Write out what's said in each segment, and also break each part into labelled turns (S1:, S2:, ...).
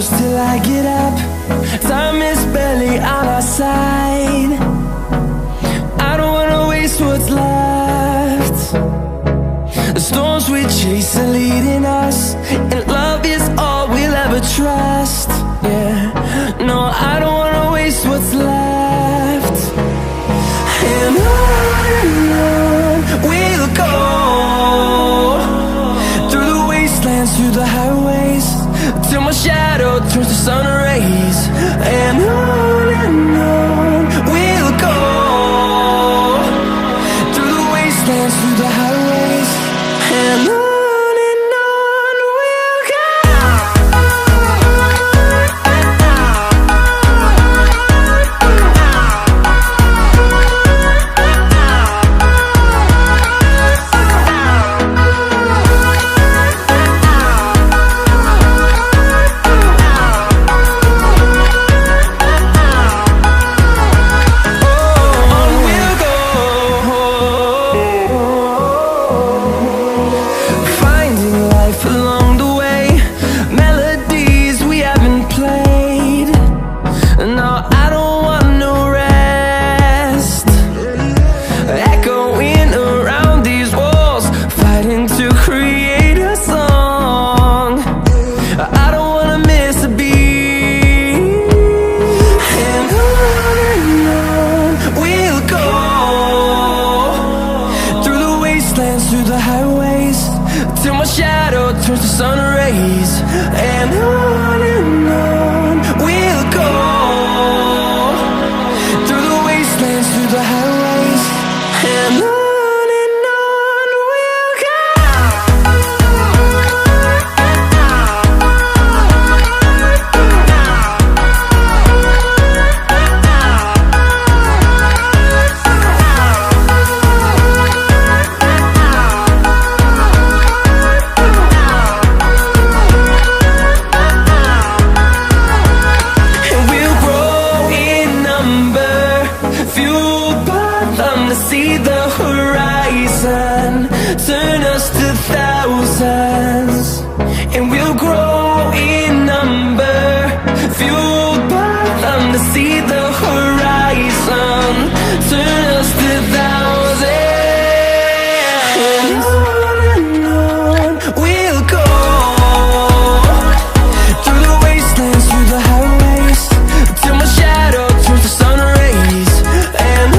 S1: close till I get up. Time is barely on our side. I don't wanna waste what's left. The storms we chase are leading us, and love is all we'll ever trust. Yeah, no, I don't wanna waste what's left. And on we'll go, through the wastelands, through the highways, till my shadow turns to sun rays. And on we'll go, through the wastelands, through the highways, and on we'll go. Through the highways, till my shadow turns to sun rays. And on we'll go, through the wastelands, through the highways, and on we'll go. See the horizon turn us to thousands, and we'll grow in number, fueled by them. To see the horizon turn us to thousands, and on we'll go, through the wastelands, through the highways, till my shadow turns to sun rays. And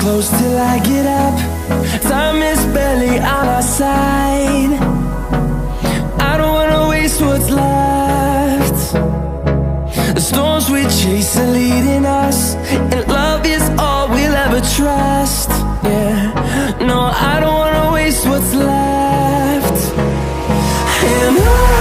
S1: close till I get up. Time is barely on our side. I don't wanna waste what's left. The storms we chase are leading us, and love is all we'll ever trust. Yeah, no, I don't wanna waste what's left. And on